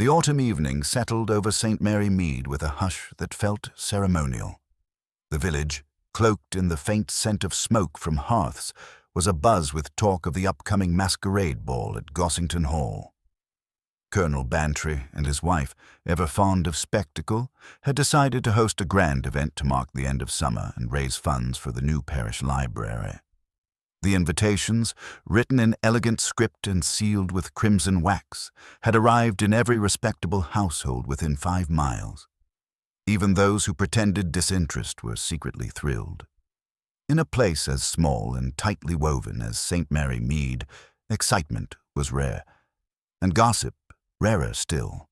The autumn evening settled over St. Mary Mead with a hush that felt ceremonial. The village, cloaked in the faint scent of smoke from hearths, was abuzz with talk of the upcoming Masquerade ball at Gossington Hall. Colonel Bantry and his wife, ever fond of spectacle, had decided to host a grand event to mark the end of summer and raise funds for the new parish library. The invitations, written in elegant script and sealed with crimson wax, had arrived in every respectable household within 5 miles. Even those who pretended disinterest were secretly thrilled. In a place as small and tightly woven as St. Mary Mead, excitement was rare, and gossip rarer still.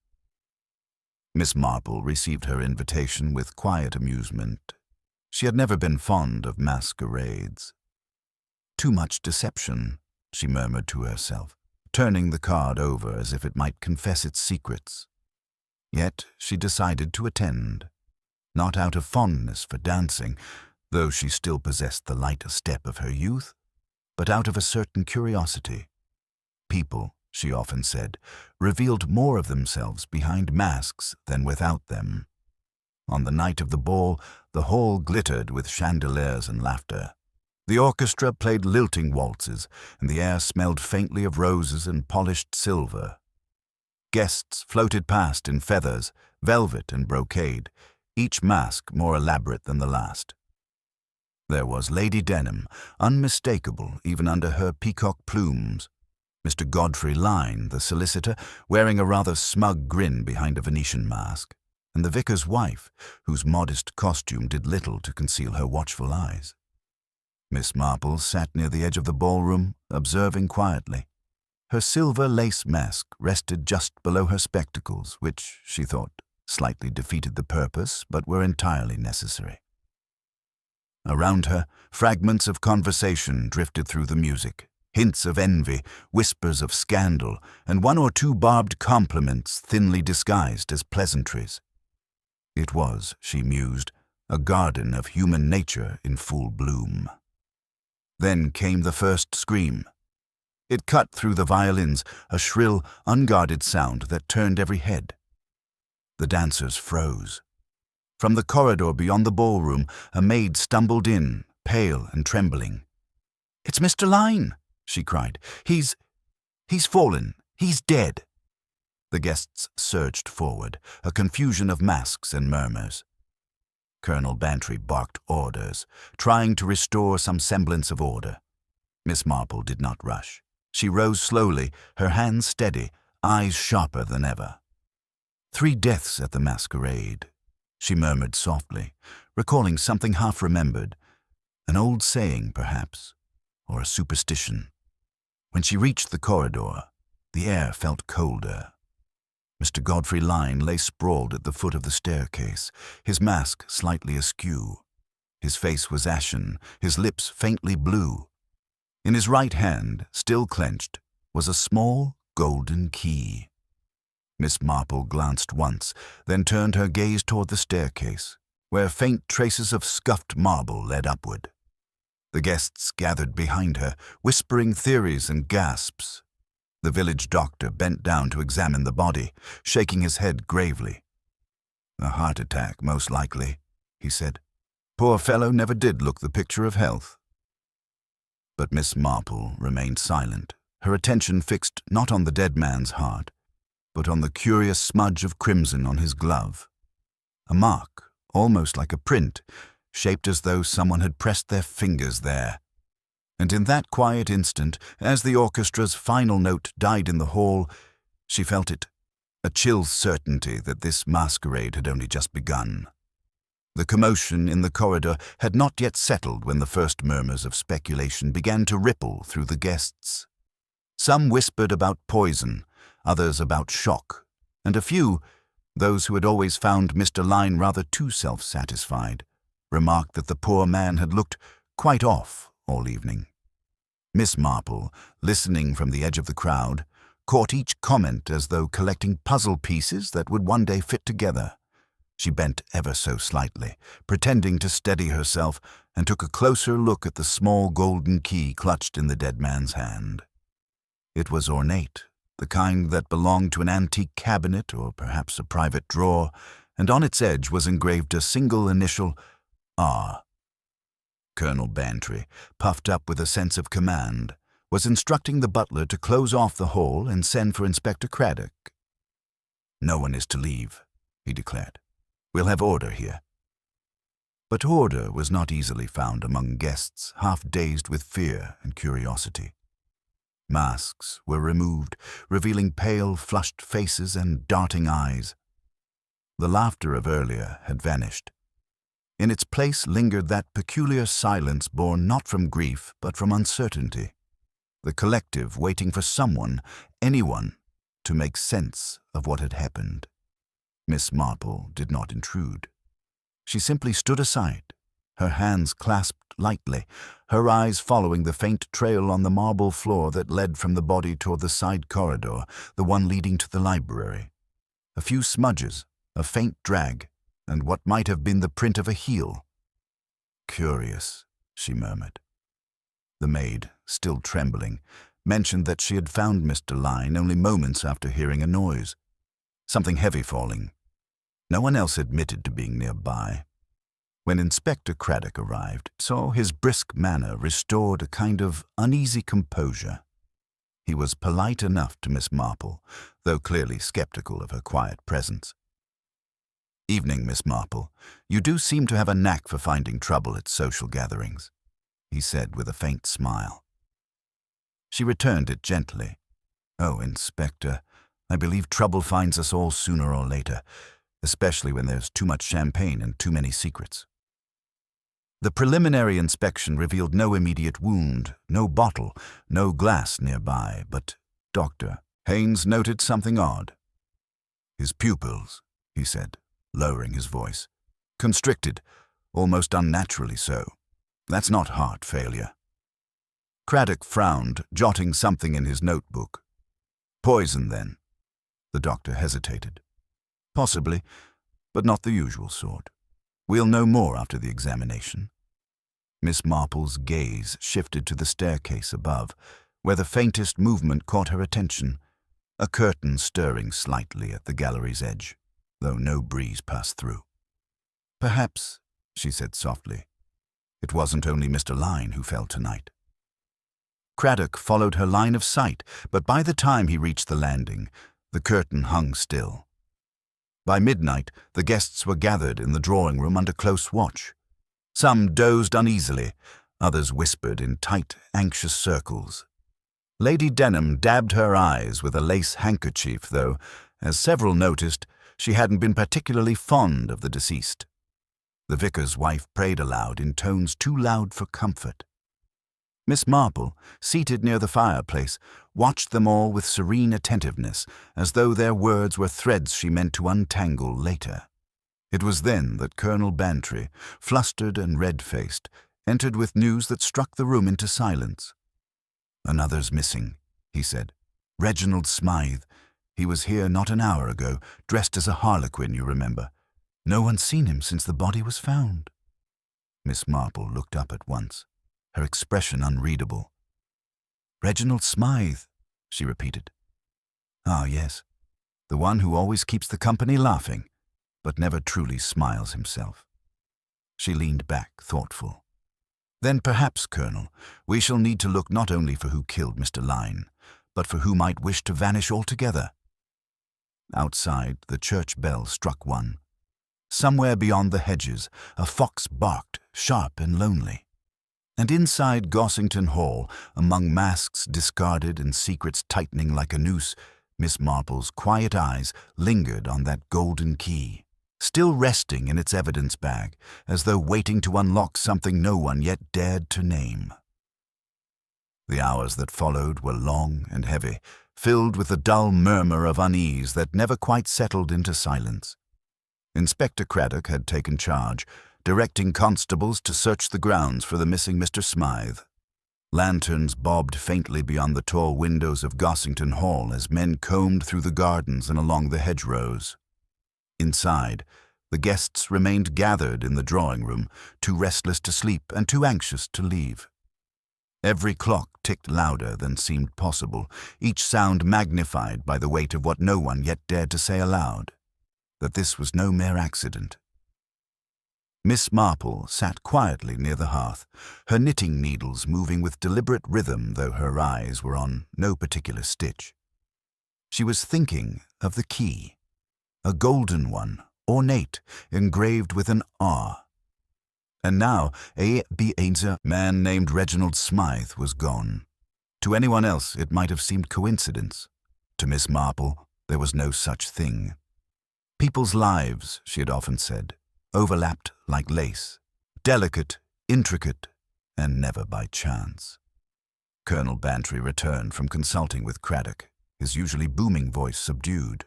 Miss Marple received her invitation with quiet amusement. She had never been fond of masquerades. "Too much deception," she murmured to herself, turning the card over as if it might confess its secrets. Yet she decided to attend, not out of fondness for dancing, though she still possessed the light step of her youth, but out of a certain curiosity. People, she often said, revealed more of themselves behind masks than without them. On the night of the ball, the hall glittered with chandeliers and laughter. The orchestra played lilting waltzes, and the air smelled faintly of roses and polished silver. Guests floated past in feathers, velvet and brocade, each mask more elaborate than the last. There was Lady Denham, unmistakable even under her peacock plumes, Mr. Godfrey Lyne, the solicitor, wearing a rather smug grin behind a Venetian mask, and the vicar's wife, whose modest costume did little to conceal her watchful eyes. Miss Marple sat near the edge of the ballroom, observing quietly. Her silver lace mask rested just below her spectacles, which, she thought, slightly defeated the purpose, but were entirely necessary. Around her, fragments of conversation drifted through the music, hints of envy, whispers of scandal, and 1 or 2 barbed compliments thinly disguised as pleasantries. It was, she mused, a garden of human nature in full bloom. Then came the first scream. It cut through the violins, a shrill, unguarded sound that turned every head. The dancers froze. From the corridor beyond the ballroom, a maid stumbled in, pale and trembling. "It's Mr. Lyne," she cried. He's fallen. He's dead." The guests surged forward, a confusion of masks and murmurs. Colonel Bantry barked orders, trying to restore some semblance of order. Miss Marple did not rush. She rose slowly, her hands steady, eyes sharper than ever. 3 deaths at the Masquerade," she murmured softly, recalling something half-remembered, an old saying, perhaps, or a superstition. When she reached the corridor, the air felt colder. Mr. Godfrey Lyne lay sprawled at the foot of the staircase, his mask slightly askew. His face was ashen, his lips faintly blue. In his right hand, still clenched, was a small golden key. Miss Marple glanced once, then turned her gaze toward the staircase, where faint traces of scuffed marble led upward. The guests gathered behind her, whispering theories and gasps. The village doctor bent down to examine the body, shaking his head gravely. "A heart attack, most likely," he said. "Poor fellow never did look the picture of health." But Miss Marple remained silent, her attention fixed not on the dead man's heart, but on the curious smudge of crimson on his glove. A mark, almost like a print, shaped as though someone had pressed their fingers there. And in that quiet instant, as the orchestra's final note died in the hall, she felt it, a chill certainty that this masquerade had only just begun. The commotion in the corridor had not yet settled when the first murmurs of speculation began to ripple through the guests. Some whispered about poison, others about shock, and a few, those who had always found Mr. Lyne rather too self-satisfied, remarked that the poor man had looked quite off all evening. Miss Marple, listening from the edge of the crowd, caught each comment as though collecting puzzle pieces that would one day fit together. She bent ever so slightly, pretending to steady herself, and took a closer look at the small golden key clutched in the dead man's hand. It was ornate, the kind that belonged to an antique cabinet or perhaps a private drawer, and on its edge was engraved a single initial R. Colonel Bantry, puffed up with a sense of command, was instructing the butler to close off the hall and send for Inspector Craddock. "No one is to leave," he declared. "We'll have order here." But order was not easily found among guests half-dazed with fear and curiosity. Masks were removed, revealing pale, flushed faces and darting eyes. The laughter of earlier had vanished. In its place lingered that peculiar silence born not from grief but from uncertainty, the collective waiting for someone, anyone, to make sense of what had happened. Miss Marple did not intrude. She simply stood aside, her hands clasped lightly, her eyes following the faint trail on the marble floor that led from the body toward the side corridor, the one leading to the library. A few smudges, a faint drag, and what might have been the print of a heel. "Curious," she murmured. The maid, still trembling, mentioned that she had found Mr. Lyne only moments after hearing a noise. Something heavy falling. No one else admitted to being nearby. When Inspector Craddock arrived, saw his brisk manner restored a kind of uneasy composure. He was polite enough to Miss Marple, though clearly skeptical of her quiet presence. "Evening, Miss Marple. You do seem to have a knack for finding trouble at social gatherings," he said with a faint smile. She returned it gently. "Oh, Inspector, I believe trouble finds us all sooner or later, especially when there's too much champagne and too many secrets." The preliminary inspection revealed no immediate wound, no bottle, no glass nearby, but Dr. Haynes noted something odd. "His pupils," he said, lowering his voice, "constricted, almost unnaturally so. That's not heart failure." Craddock frowned, jotting something in his notebook. "Poison, then?" The doctor hesitated. "Possibly, but not the usual sort. We'll know more after the examination." Miss Marple's gaze shifted to the staircase above, where the faintest movement caught her attention, a curtain stirring slightly at the gallery's edge, though no breeze passed through. "Perhaps," she said softly, "it wasn't only Mr. Lyne who fell tonight." Craddock followed her line of sight, but by the time he reached the landing, the curtain hung still. By midnight, the guests were gathered in the drawing room under close watch. Some dozed uneasily, others whispered in tight, anxious circles. Lady Denham dabbed her eyes with a lace handkerchief, though, as several noticed, she hadn't been particularly fond of the deceased. The vicar's wife prayed aloud in tones too loud for comfort. Miss Marple, seated near the fireplace, watched them all with serene attentiveness, as though their words were threads she meant to untangle later. It was then that Colonel Bantry, flustered and red-faced, entered with news that struck the room into silence. "Another's missing," he said. "Reginald Smythe. He was here not an hour ago, dressed as a harlequin, you remember. No one's seen him since the body was found." Miss Marple looked up at once, her expression unreadable. "Reginald Smythe," she repeated. "Ah, yes, the one who always keeps the company laughing, but never truly smiles himself." She leaned back, thoughtful. "Then perhaps, Colonel, we shall need to look not only for who killed Mr. Lyne, but for who might wish to vanish altogether." Outside, the church bell struck one. Somewhere beyond the hedges, a fox barked, sharp and lonely. And inside Gossington Hall, among masks discarded and secrets tightening like a noose, Miss Marple's quiet eyes lingered on that golden key, still resting in its evidence bag, as though waiting to unlock something no one yet dared to name. The hours that followed were long and heavy, filled with the dull murmur of unease that never quite settled into silence. Inspector Craddock had taken charge, directing constables to search the grounds for the missing Mr. Smythe. Lanterns bobbed faintly beyond the tall windows of Gossington Hall as men combed through the gardens and along the hedgerows. Inside, the guests remained gathered in the drawing-room, too restless to sleep and too anxious to leave. Every clock ticked louder than seemed possible, each sound magnified by the weight of what no one yet dared to say aloud, that this was no mere accident. Miss Marple sat quietly near the hearth, her knitting needles moving with deliberate rhythm, though her eyes were on no particular stitch. She was thinking of the key, a golden one, ornate, engraved with an R. And now a man named Reginald Smythe was gone. To anyone else it might have seemed coincidence. To Miss Marple there was no such thing. People's lives, she had often said, overlapped like lace, delicate, intricate, and never by chance. Colonel Bantry returned from consulting with Craddock, his usually booming voice subdued.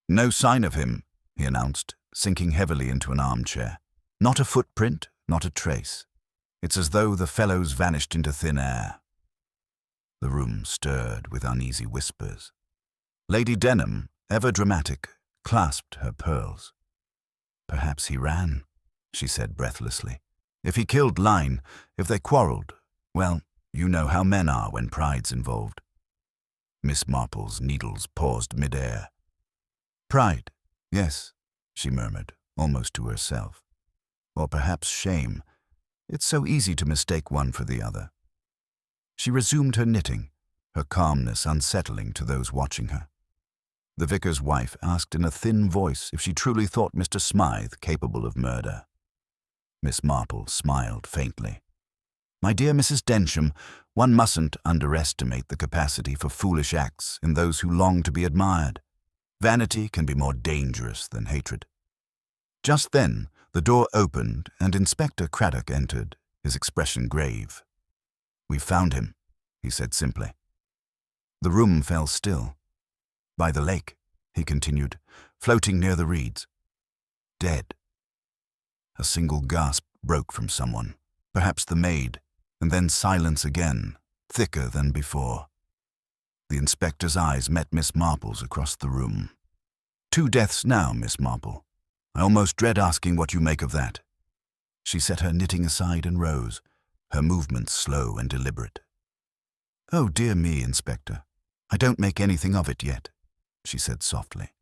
"No sign of him," he announced, sinking heavily into an armchair. "Not a footprint, not a trace. It's as though the fellow's vanished into thin air." The room stirred with uneasy whispers. Lady Denham, ever dramatic, clasped her pearls. "Perhaps he ran," she said breathlessly. "If he killed Lyne, if they quarrelled, well, you know how men are when pride's involved." Miss Marple's needles paused mid-air. "Pride, yes," she murmured, almost to herself. "Or perhaps shame. It's so easy to mistake one for the other." She resumed her knitting, her calmness unsettling to those watching her. The vicar's wife asked in a thin voice if she truly thought Mr. Smythe capable of murder. Miss Marple smiled faintly. "My dear Mrs. Densham, one mustn't underestimate the capacity for foolish acts in those who long to be admired. Vanity can be more dangerous than hatred." Just then, the door opened and Inspector Craddock entered, his expression grave. "We've found him," he said simply. The room fell still. "By the lake," he continued, "floating near the reeds. Dead." A single gasp broke from someone, perhaps the maid, and then silence again, thicker than before. The inspector's eyes met Miss Marple's across the room. "2 deaths now, Miss Marple. I almost dread asking what you make of that." She set her knitting aside and rose, her movements slow and deliberate. "Oh, dear me, Inspector, I don't make anything of it yet," she said softly.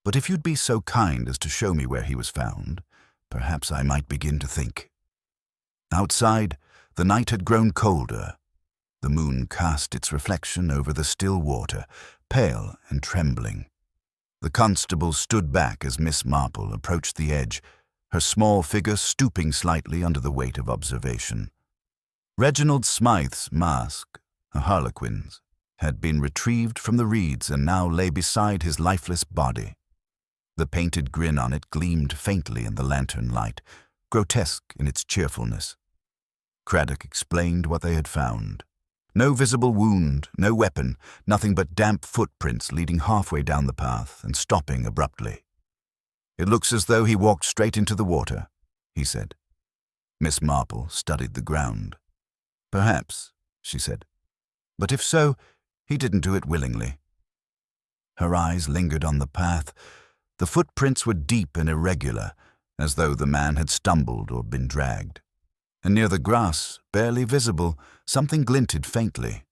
"But if you'd be so kind as to show me where he was found, perhaps I might begin to think." Outside, the night had grown colder. The moon cast its reflection over the still water, pale and trembling. The constable stood back as Miss Marple approached the edge, her small figure stooping slightly under the weight of observation. Reginald Smythe's mask, a harlequin's, had been retrieved from the reeds and now lay beside his lifeless body. The painted grin on it gleamed faintly in the lantern light, grotesque in its cheerfulness. Craddock explained what they had found. No visible wound, no weapon, nothing but damp footprints leading halfway down the path and stopping abruptly. "It looks as though he walked straight into the water," he said. Miss Marple studied the ground. "Perhaps," she said. "But if so, he didn't do it willingly." Her eyes lingered on the path. The footprints were deep and irregular, as though the man had stumbled or been dragged. And near the grass, barely visible, something glinted faintly.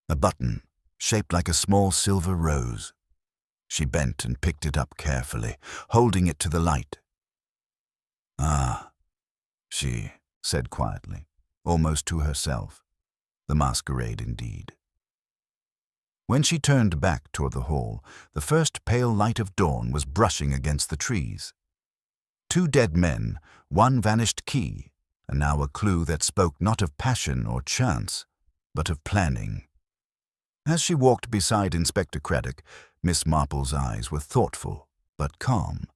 A button, shaped like a small silver rose. She bent and picked it up carefully, holding it to the light. "Ah," she said quietly, almost to herself. The masquerade indeed. When she turned back toward the hall, the first pale light of dawn was brushing against the trees. 2 dead men, 1 vanished key, and now a clue that spoke not of passion or chance, but of planning. As she walked beside Inspector Craddock, Miss Marple's eyes were thoughtful, but calm.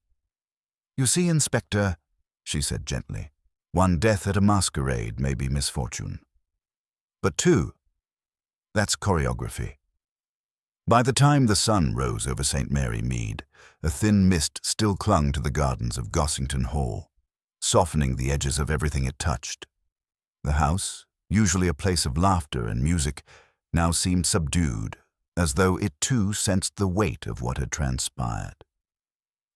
"You see, Inspector," she said gently, "1 death at a masquerade may be misfortune. But 2, that's choreography." By the time the sun rose over St. Mary Mead, a thin mist still clung to the gardens of Gossington Hall, softening the edges of everything it touched. The house, usually a place of laughter and music, now seemed subdued, as though it too sensed the weight of what had transpired.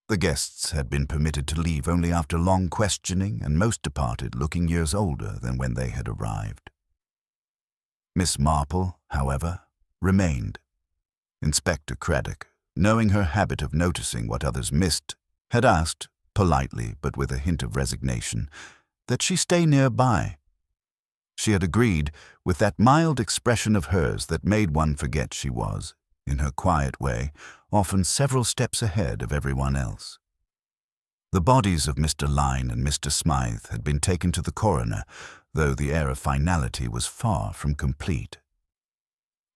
The guests had been permitted to leave only after long questioning, and most departed looking years older than when they had arrived. Miss Marple, however, remained. Inspector Craddock, knowing her habit of noticing what others missed, had asked, politely but with a hint of resignation, that she stay nearby. She had agreed, with that mild expression of hers that made one forget she was, in her quiet way, often several steps ahead of everyone else. The bodies of Mr. Lyne and Mr. Smythe had been taken to the coroner, though the air of finality was far from complete.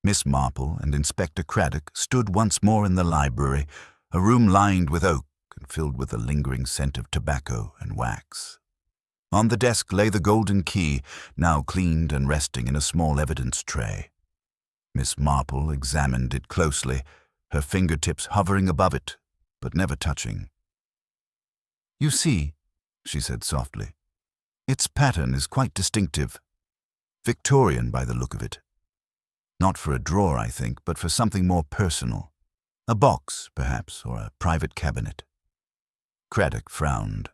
Miss Marple and Inspector Craddock stood once more in the library, a room lined with oak and filled with a lingering scent of tobacco and wax. On the desk lay the golden key, now cleaned and resting in a small evidence tray. Miss Marple examined it closely, her fingertips hovering above it, but never touching. "You see," she said softly, "its pattern is quite distinctive. Victorian by the look of it. Not for a drawer, I think, but for something more personal. A box, perhaps, or a private cabinet." Craddock frowned.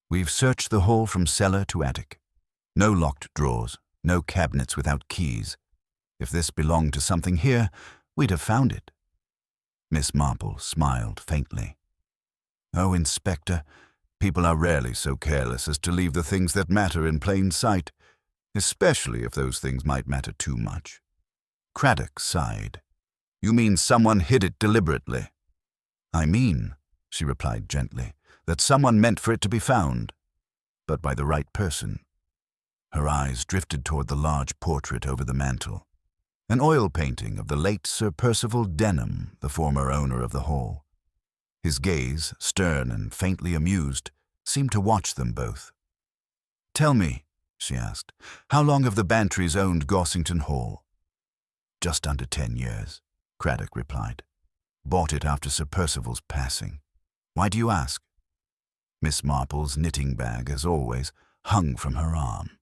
"We've searched the hall from cellar to attic. No locked drawers, no cabinets without keys. If this belonged to something here, we'd have found it." Miss Marple smiled faintly. "Oh, Inspector, people are rarely so careless as to leave the things that matter in plain sight, especially if those things might matter too much." Craddock sighed. "You mean someone hid it deliberately?" "I mean," she replied gently, "that someone meant for it to be found, but by the right person." Her eyes drifted toward the large portrait over the mantel, an oil painting of the late Sir Percival Denham, the former owner of the Hall. His gaze, stern and faintly amused, seemed to watch them both. "Tell me," she asked, "how long have the Bantrys owned Gossington Hall?" "Just under 10 years, Craddock replied. "Bought it after Sir Percival's passing. Why do you ask?" Miss Marple's knitting bag, as always, hung from her arm.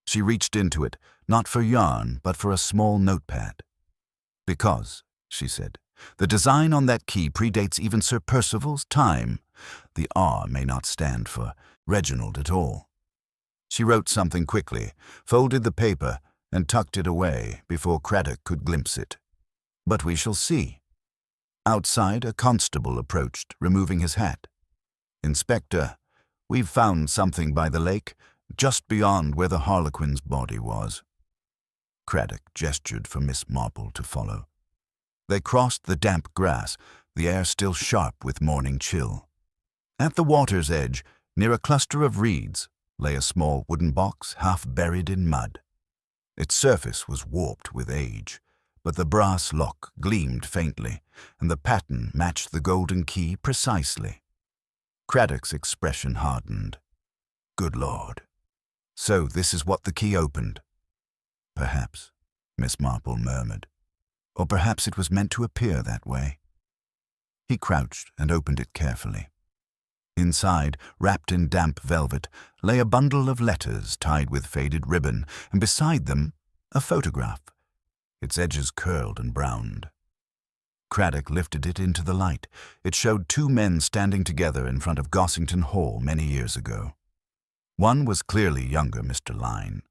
She reached into it, not for yarn, but for a small notepad. "Because," she said, "the design on that key predates even Sir Percival's time. The R may not stand for Reginald at all." She wrote something quickly, folded the paper, and tucked it away before Craddock could glimpse it. "But we shall see." Outside, a constable approached, removing his hat. "Inspector, we've found something by the lake, just beyond where the Harlequin's body was." Craddock gestured for Miss Marple to follow. They crossed the damp grass, the air still sharp with morning chill. At the water's edge, near a cluster of reeds, lay a small wooden box half buried in mud. Its surface was warped with age, but the brass lock gleamed faintly, and the pattern matched the golden key precisely. Craddock's expression hardened. "Good Lord. So this is what the key opened." "Perhaps," Miss Marple murmured. "Or perhaps it was meant to appear that way." He crouched and opened it carefully. Inside, wrapped in damp velvet, lay a bundle of letters tied with faded ribbon, and beside them, a photograph. Its edges curled and browned. Craddock lifted it into the light. It showed 2 men standing together in front of Gossington Hall many years ago. One was clearly younger Mr. Lyne.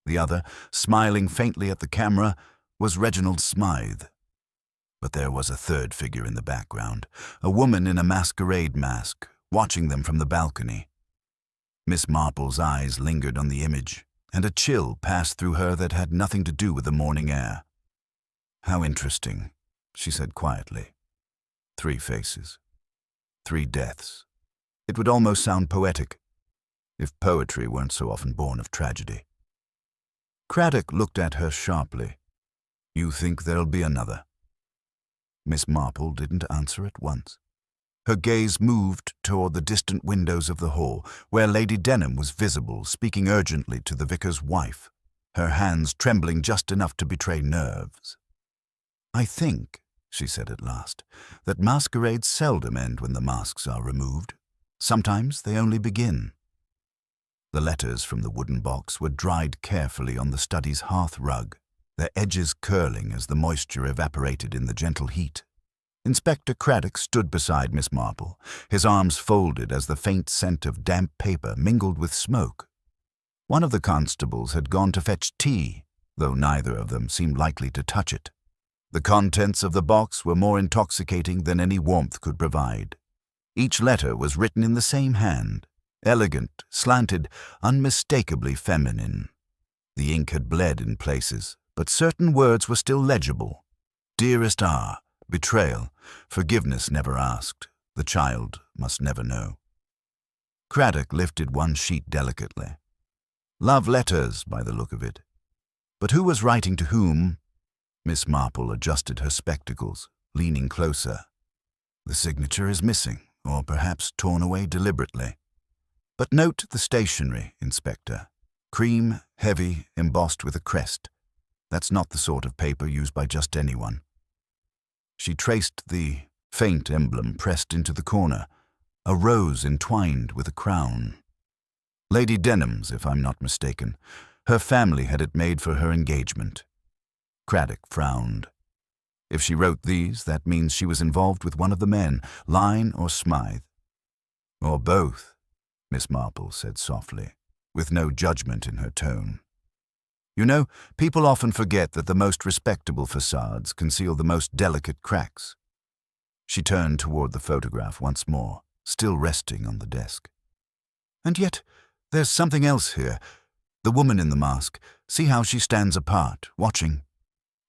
The other, smiling faintly at the camera, was Reginald Smythe. But there was a third figure in the background, a woman in a masquerade mask, watching them from the balcony. Miss Marple's eyes lingered on the image, and a chill passed through her that had nothing to do with the morning air. "How interesting," she said quietly. 3 faces. 3 deaths. It would almost sound poetic, if poetry weren't so often born of tragedy. Craddock looked at her sharply. "You think there'll be another?" Miss Marple didn't answer at once. Her gaze moved toward the distant windows of the hall, where Lady Denham was visible, speaking urgently to the vicar's wife, her hands trembling just enough to betray nerves. "I think," she said at last, "that masquerades seldom end when the masks are removed. Sometimes they only begin." The letters from the wooden box were dried carefully on the study's hearth rug, their edges curling as the moisture evaporated in the gentle heat. Inspector Craddock stood beside Miss Marple, his arms folded as the faint scent of damp paper mingled with smoke. One of the constables had gone to fetch tea, though neither of them seemed likely to touch it. The contents of the box were more intoxicating than any warmth could provide. Each letter was written in the same hand, elegant, slanted, unmistakably feminine. The ink had bled in places, but certain words were still legible. Dearest R, betrayal, forgiveness never asked, the child must never know. Craddock lifted one sheet delicately. Love letters, by the look of it. But who was writing to whom? Miss Marple adjusted her spectacles, leaning closer. The signature is missing, or perhaps torn away deliberately. But note the stationery, Inspector. Cream, heavy, embossed with a crest. That's not the sort of paper used by just anyone. She traced the faint emblem pressed into the corner, a rose entwined with a crown. Lady Denham's, if I'm not mistaken. Her family had it made for her engagement. Craddock frowned. If she wrote these, that means she was involved with one of the men, Lyne or Smythe. Or both, Miss Marple said softly, with no judgment in her tone. You know, people often forget that the most respectable facades conceal the most delicate cracks. She turned toward the photograph once more, still resting on the desk. And yet, there's something else here. The woman in the mask. See how she stands apart, watching.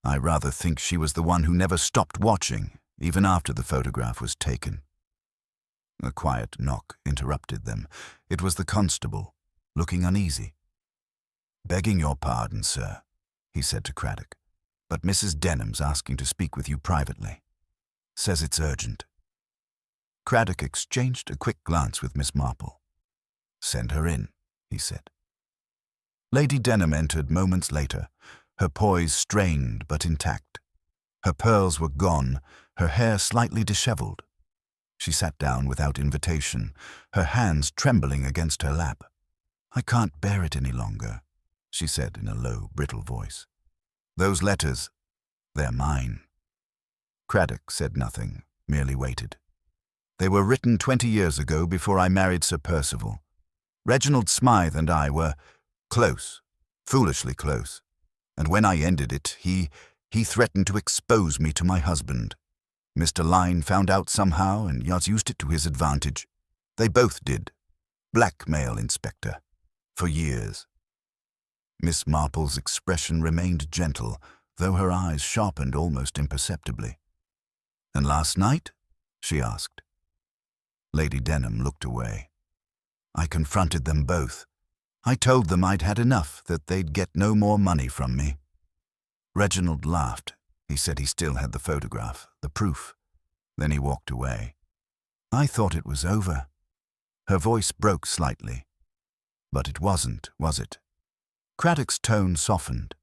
I rather think she was the one who never stopped watching, even after the photograph was taken. A quiet knock interrupted them. It was the constable, looking uneasy. Begging your pardon, sir, he said to Craddock, but Mrs. Denham's asking to speak with you privately. Says it's urgent. Craddock exchanged a quick glance with Miss Marple. Send her in, he said. Lady Denham entered moments later, her poise strained but intact. Her pearls were gone, her hair slightly disheveled. She sat down without invitation, her hands trembling against her lap. I can't bear it any longer, she said in a low, brittle voice. Those letters, they're mine. Craddock said nothing, merely waited. They were written 20 years ago before I married Sir Percival. Reginald Smythe and I were close, foolishly close. And when I ended it, he threatened to expose me to my husband. Mr. Lyne found out somehow and used it to his advantage. They both did. Blackmail, Inspector. For years. Miss Marple's expression remained gentle, though her eyes sharpened almost imperceptibly. And last night? She asked. Lady Denham looked away. I confronted them both. I told them I'd had enough, that they'd get no more money from me. Reginald laughed. He said he still had the photograph, the proof. Then he walked away. I thought it was over. Her voice broke slightly. But it wasn't, was it? Craddock's tone softened.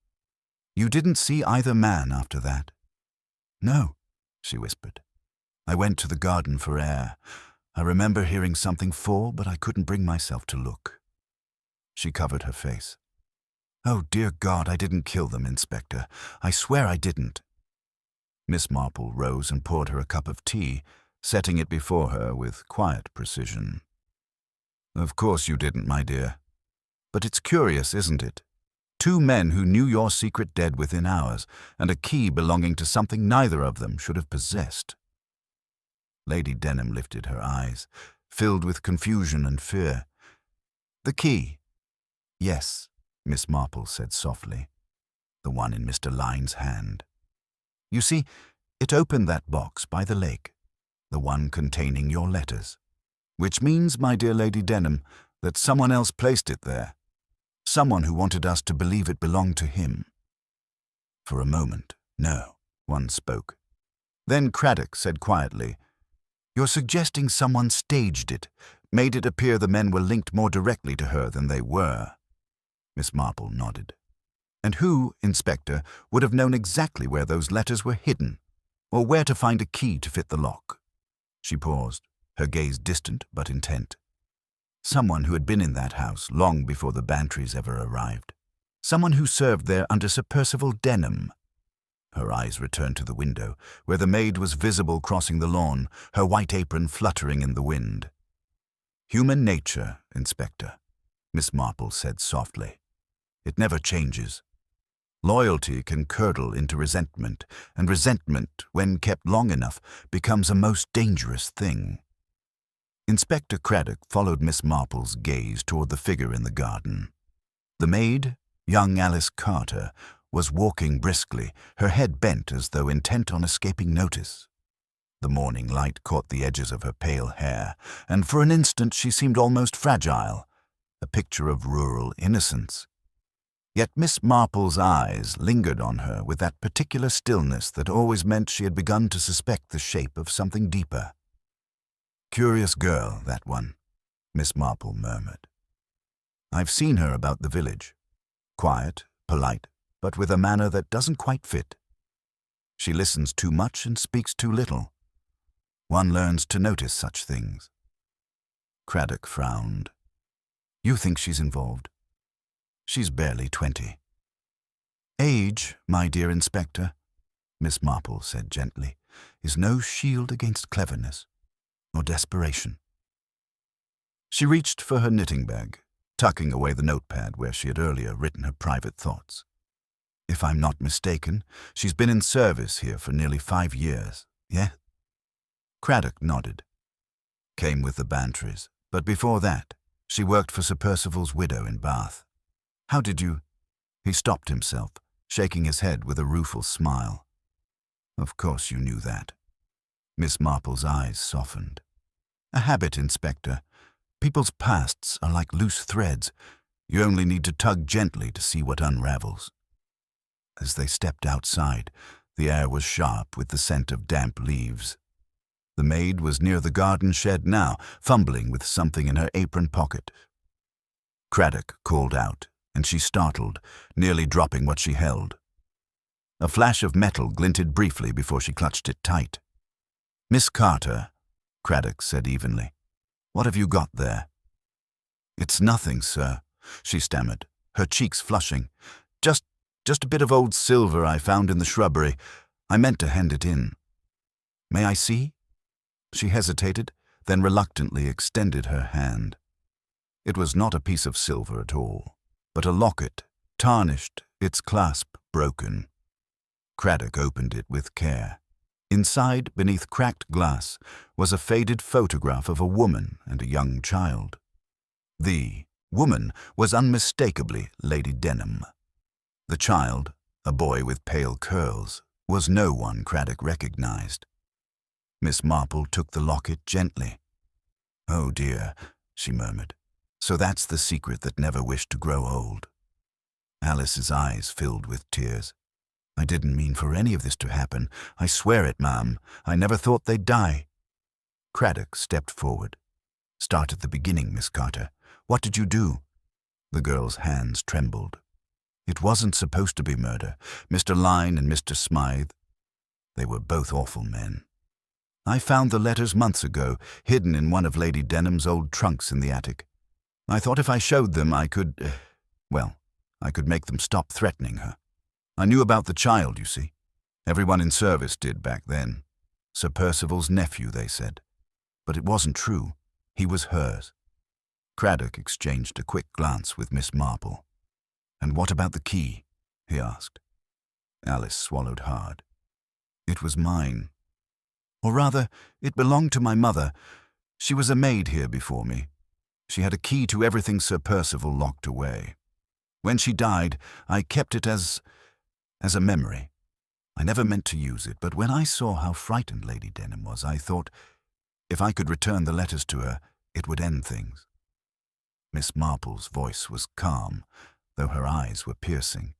You didn't see either man after that? No, she whispered. I went to the garden for air. I remember hearing something fall, but I couldn't bring myself to look. She covered her face. Oh, dear God, I didn't kill them, Inspector. I swear I didn't. Miss Marple rose and poured her a cup of tea, setting it before her with quiet precision. Of course you didn't, my dear. But it's curious, isn't it? Two men who knew your secret dead within hours, and a key belonging to something neither of them should have possessed. Lady Denham lifted her eyes, filled with confusion and fear. The key? Yes, Miss Marple said softly. The one in Mr. Lyne's hand. You see, it opened that box by the lake, the one containing your letters. Which means, my dear Lady Denham, that someone else placed it there. Someone who wanted us to believe it belonged to him. For a moment, no one spoke. Then Craddock said quietly, You're suggesting someone staged it, made it appear the men were linked more directly to her than they were. Miss Marple nodded. And who, Inspector, would have known exactly where those letters were hidden, or where to find a key to fit the lock? She paused, her gaze distant but intent. Someone who had been in that house long before the Bantrys ever arrived. Someone who served there under Sir Percival Denham. Her eyes returned to the window, where the maid was visible crossing the lawn, her white apron fluttering in the wind. Human nature, Inspector, Miss Marple said softly. It never changes. Loyalty can curdle into resentment, and resentment, when kept long enough, becomes a most dangerous thing. Inspector Craddock followed Miss Marple's gaze toward the figure in the garden. The maid, young Alice Carter, was walking briskly, her head bent as though intent on escaping notice. The morning light caught the edges of her pale hair, and for an instant she seemed almost fragile, a picture of rural innocence. Yet Miss Marple's eyes lingered on her with that particular stillness that always meant she had begun to suspect the shape of something deeper. "Curious girl, that one," Miss Marple murmured. "I've seen her about the village. Quiet, polite, but with a manner that doesn't quite fit. She listens too much and speaks too little. One learns to notice such things." Craddock frowned. "You think she's involved?" "She's barely 20. "Age, my dear Inspector," Miss Marple said gently, "is no shield against cleverness or desperation." She reached for her knitting bag, tucking away the notepad where she had earlier written her private thoughts. "If I'm not mistaken, she's been in service here for nearly 5 years, yeah?" Craddock nodded. "Came with the Bantrys, but before that, she worked for Sir Percival's widow in Bath. How did you—" He stopped himself, shaking his head with a rueful smile. "Of course you knew that." Miss Marple's eyes softened. "A habit, Inspector. People's pasts are like loose threads. You only need to tug gently to see what unravels." As they stepped outside, the air was sharp with the scent of damp leaves. The maid was near the garden shed now, fumbling with something in her apron pocket. Craddock called out, and she startled, nearly dropping what she held. A flash of metal glinted briefly before she clutched it tight. "Miss Carter," Craddock said evenly, "what have you got there?" "It's nothing, sir," she stammered, her cheeks flushing. Just a bit of old silver I found in the shrubbery. I meant to hand it in." "May I see?" She hesitated, then reluctantly extended her hand. It was not a piece of silver at all, but a locket, tarnished, its clasp broken. Craddock opened it with care. Inside, beneath cracked glass, was a faded photograph of a woman and a young child. The woman was unmistakably Lady Denham. The child, a boy with pale curls, was no one Craddock recognized. Miss Marple took the locket gently. "Oh dear," she murmured. "So that's the secret that never wished to grow old." Alice's eyes filled with tears. "I didn't mean for any of this to happen. I swear it, ma'am. I never thought they'd die." Craddock stepped forward. "Start at the beginning, Miss Carter. What did you do?" The girl's hands trembled. "It wasn't supposed to be murder. Mr. Lyne and Mr. Smythe, they were both awful men. I found the letters months ago, hidden in one of Lady Denham's old trunks in the attic. I thought if I showed them I could make them stop threatening her. I knew about the child, you see. Everyone in service did back then. Sir Percival's nephew, they said. But it wasn't true. He was hers." Craddock exchanged a quick glance with Miss Marple. "And what about the key?" he asked. Alice swallowed hard. "It was mine. Or rather, it belonged to my mother. She was a maid here before me. She had a key to everything Sir Percival locked away. When she died, I kept it as a memory. I never meant to use it, but when I saw how frightened Lady Denham was, I thought, if I could return the letters to her, it would end things." Miss Marple's voice was calm, though her eyes were piercing.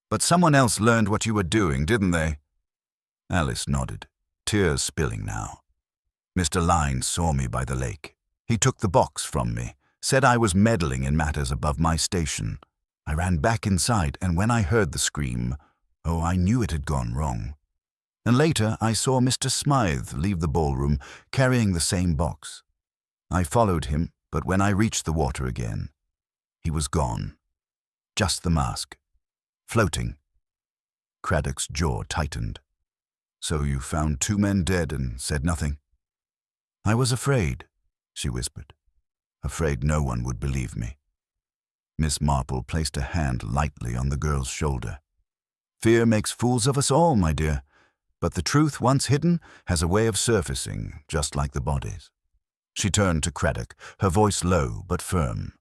"But someone else learned what you were doing, didn't they?" Alice nodded, tears spilling now. "Mr. Lyne saw me by the lake. He took the box from me, said I was meddling in matters above my station. I ran back inside, and when I heard the scream, I knew it had gone wrong. And later I saw Mr. Smythe leave the ballroom, carrying the same box. I followed him, but when I reached the water again, he was gone. Just the mask. Floating." Craddock's jaw tightened. "So you found 2 men dead and said nothing?" "I was afraid," she whispered. "Afraid no one would believe me." Miss Marple placed a hand lightly on the girl's shoulder. Fear makes fools of us all, my dear, but the truth once hidden has a way of surfacing, just like the bodies. She turned to Craddock, her voice low but firm.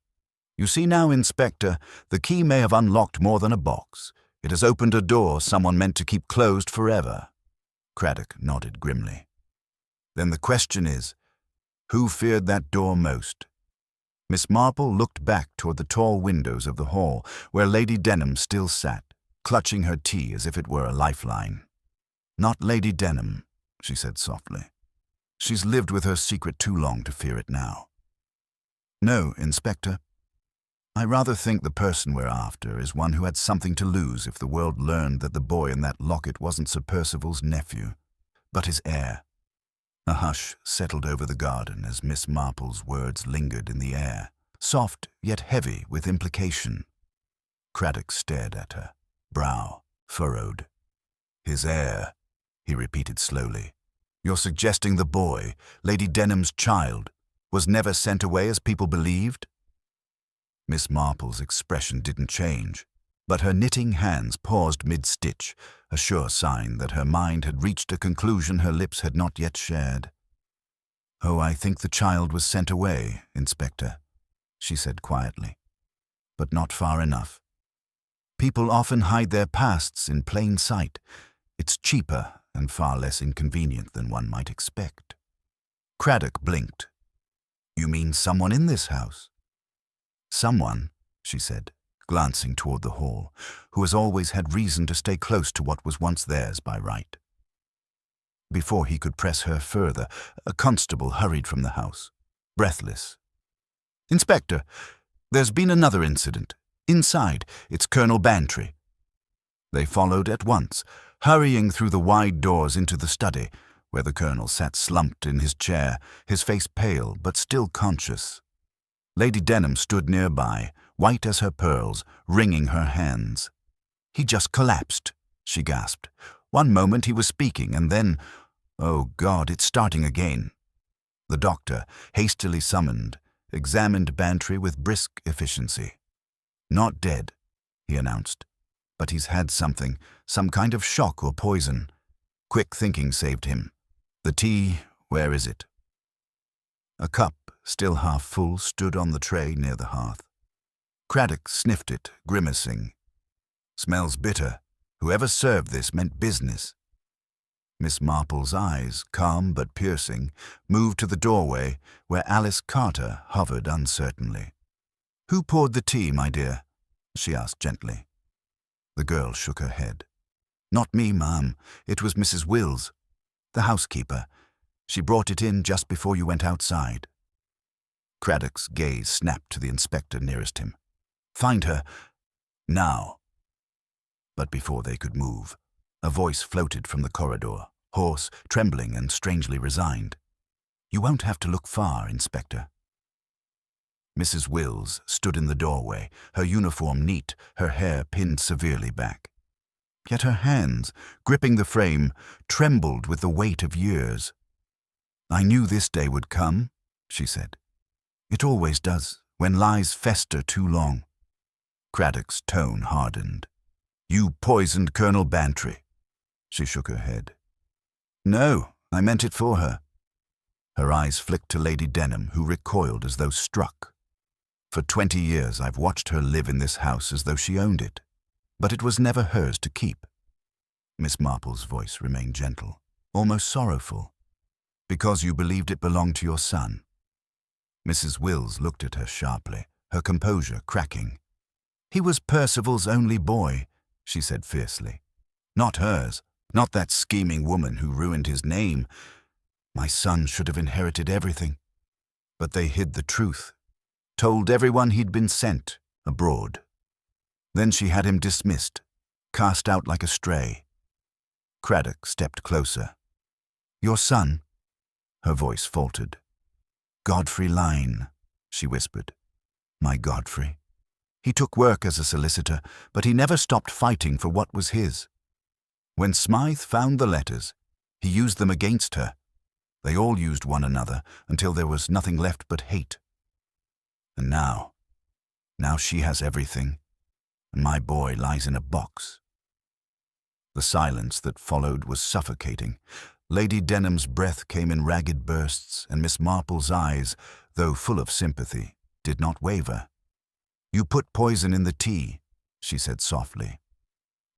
You see now, Inspector, the key may have unlocked more than a box. It has opened a door someone meant to keep closed forever. Craddock nodded grimly. Then the question is, who feared that door most? Miss Marple looked back toward the tall windows of the hall, where Lady Denham still sat, clutching her tea as if it were a lifeline. Not Lady Denham, she said softly. She's lived with her secret too long to fear it now. No, Inspector. I rather think the person we're after is one who had something to lose if the world learned that the boy in that locket wasn't Sir Percival's nephew, but his heir. A hush settled over the garden as Miss Marple's words lingered in the air, soft yet heavy with implication. Craddock stared at her, brow furrowed. His heir, he repeated slowly. You're suggesting the boy, Lady Denham's child, was never sent away as people believed? Miss Marple's expression didn't change, but her knitting hands paused mid-stitch, a sure sign that her mind had reached a conclusion her lips had not yet shared. Oh, I think the child was sent away, Inspector, she said quietly, but not far enough. People often hide their pasts in plain sight. It's cheaper and far less inconvenient than one might expect. Craddock blinked. You mean someone in this house? Someone, she said, glancing toward the hall, who has always had reason to stay close to what was once theirs by right. Before he could press her further, a constable hurried from the house, breathless. Inspector, there's been another incident. Inside, it's Colonel Bantry. They followed at once, hurrying through the wide doors into the study, where the colonel sat slumped in his chair, his face pale but still conscious. Lady Denham stood nearby, white as her pearls, wringing her hands. He just collapsed, she gasped. One moment he was speaking, and then, oh God, it's starting again. The doctor, hastily summoned, examined Bantry with brisk efficiency. Not dead, he announced, but he's had something, some kind of shock or poison. Quick thinking saved him. The tea, where is it? A cup, still half full, stood on the tray near the hearth. Craddock sniffed it, grimacing. Smells bitter. Whoever served this meant business. Miss Marple's eyes, calm but piercing, moved to the doorway where Alice Carter hovered uncertainly. Who poured the tea, my dear? She asked gently. The girl shook her head. Not me, ma'am. It was Mrs. Wills, the housekeeper. She brought it in just before you went outside. Craddock's gaze snapped to the inspector nearest him. Find her. Now. But before they could move, a voice floated from the corridor, hoarse, trembling, and strangely resigned. You won't have to look far, Inspector. Mrs. Wills stood in the doorway, her uniform neat, her hair pinned severely back. Yet her hands, gripping the frame, trembled with the weight of years. I knew this day would come, she said. It always does, when lies fester too long. Craddock's tone hardened. You poisoned Colonel Bantry. She shook her head. No, I meant it for her. Her eyes flicked to Lady Denham, who recoiled as though struck. For 20 years I've watched her live in this house as though she owned it, but it was never hers to keep. Miss Marple's voice remained gentle, almost sorrowful. Because you believed it belonged to your son. Mrs. Wills looked at her sharply, her composure cracking. He was Percival's only boy, she said fiercely. Not hers, not that scheming woman who ruined his name. My son should have inherited everything. But they hid the truth, told everyone he'd been sent abroad. Then she had him dismissed, cast out like a stray. Craddock stepped closer. Your son? Her voice faltered. Godfrey Lyne, she whispered. My Godfrey. He took work as a solicitor, but he never stopped fighting for what was his. When Smythe found the letters, he used them against her. They all used one another until there was nothing left but hate. And now she has everything, and my boy lies in a box. The silence that followed was suffocating. Lady Denham's breath came in ragged bursts, and Miss Marple's eyes, though full of sympathy, did not waver. "You put poison in the tea," she said softly.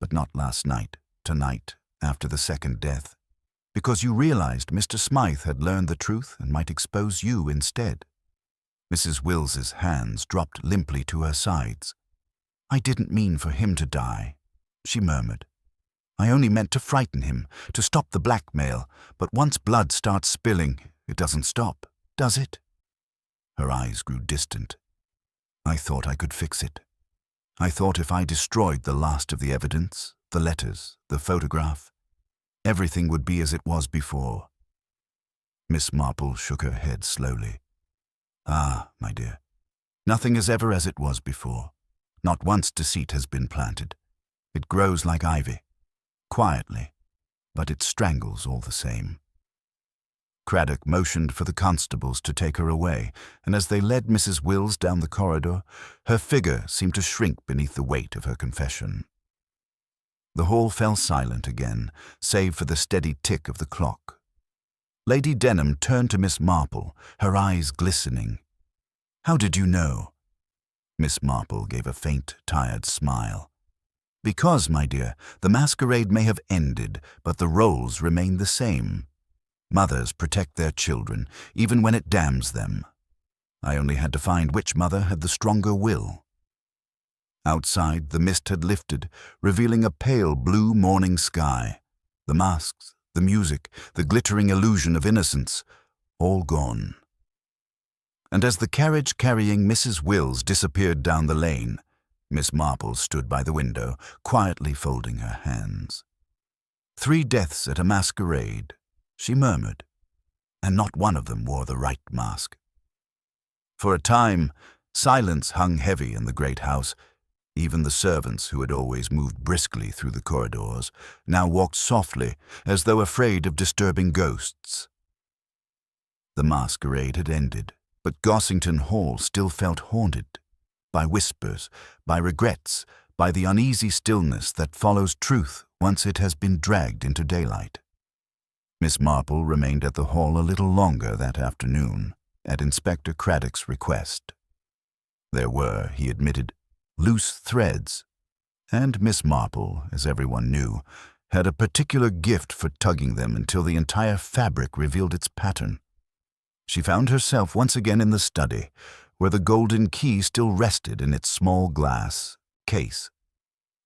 "But not last night, tonight, after the second death, because you realized Mr. Smythe had learned the truth and might expose you instead." Mrs. Wills's hands dropped limply to her sides. "I didn't mean for him to die," she murmured. "I only meant to frighten him, to stop the blackmail, but once blood starts spilling, it doesn't stop, does it?" Her eyes grew distant. "I thought I could fix it. I thought if I destroyed the last of the evidence, the letters, the photograph, everything would be as it was before." Miss Marple shook her head slowly. "Ah, my dear, nothing is ever as it was before. Not once deceit has been planted. It grows like ivy, quietly, but it strangles all the same." Craddock motioned for the constables to take her away, and as they led Mrs. Wills down the corridor, her figure seemed to shrink beneath the weight of her confession. The hall fell silent again, save for the steady tick of the clock. Lady Denham turned to Miss Marple, her eyes glistening. "How did you know?" Miss Marple gave a faint, tired smile. "Because, my dear, the masquerade may have ended, but the roles remain the same. Mothers protect their children, even when it damns them. I only had to find which mother had the stronger will." Outside, the mist had lifted, revealing a pale blue morning sky. The masks, the music, the glittering illusion of innocence, all gone. And as the carriage carrying Mrs. Wills disappeared down the lane, Miss Marple stood by the window, quietly folding her hands. "3 deaths at a masquerade," she murmured, "and not one of them wore the right mask." For a time, silence hung heavy in the great house. Even the servants, who had always moved briskly through the corridors, now walked softly, as though afraid of disturbing ghosts. The masquerade had ended, but Gossington Hall still felt haunted, by whispers, by regrets, by the uneasy stillness that follows truth once it has been dragged into daylight. Miss Marple remained at the hall a little longer that afternoon, at Inspector Craddock's request. There were, he admitted, loose threads, and Miss Marple, as everyone knew, had a particular gift for tugging them until the entire fabric revealed its pattern. She found herself once again in the study, where the golden key still rested in its small glass case.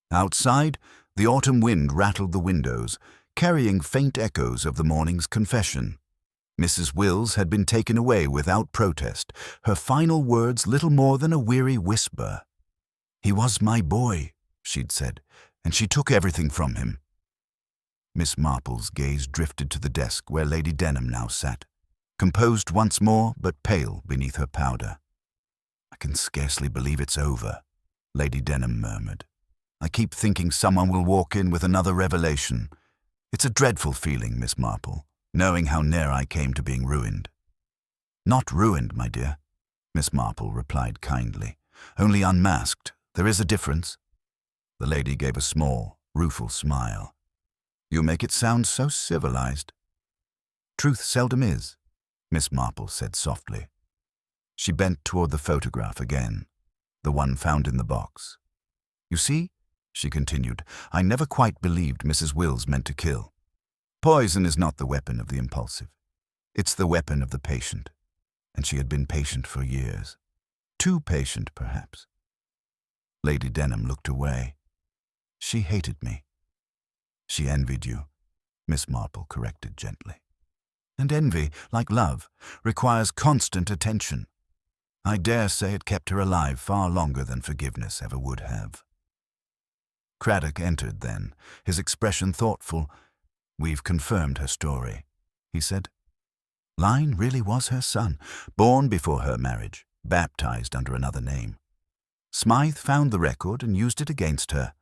Outside, the autumn wind rattled the windows, carrying faint echoes of the morning's confession. Mrs. Wills had been taken away without protest, her final words little more than a weary whisper. "He was my boy," she'd said, "and she took everything from him." Miss Marple's gaze drifted to the desk where Lady Denham now sat, composed once more but pale beneath her powder. "I can scarcely believe it's over," Lady Denham murmured. "I keep thinking someone will walk in with another revelation. It's a dreadful feeling, Miss Marple, knowing how near I came to being ruined." "Not ruined, my dear," Miss Marple replied kindly. "Only unmasked. There is a difference." The lady gave a small, rueful smile. "You make it sound so civilized." "Truth seldom is," Miss Marple said softly. She bent toward the photograph again, the one found in the box. "You see," she continued, "I never quite believed Mrs. Wills meant to kill. Poison is not the weapon of the impulsive. It's the weapon of the patient. And she had been patient for years. Too patient, perhaps." Lady Denham looked away. "She hated me." "She envied you," Miss Marple corrected gently. "And envy, like love, requires constant attention. I dare say it kept her alive far longer than forgiveness ever would have." Craddock entered then, his expression thoughtful. "We've confirmed her story," he said. Lyne really was her son, born before her marriage, baptized under another name. Smythe found the record and used it against her.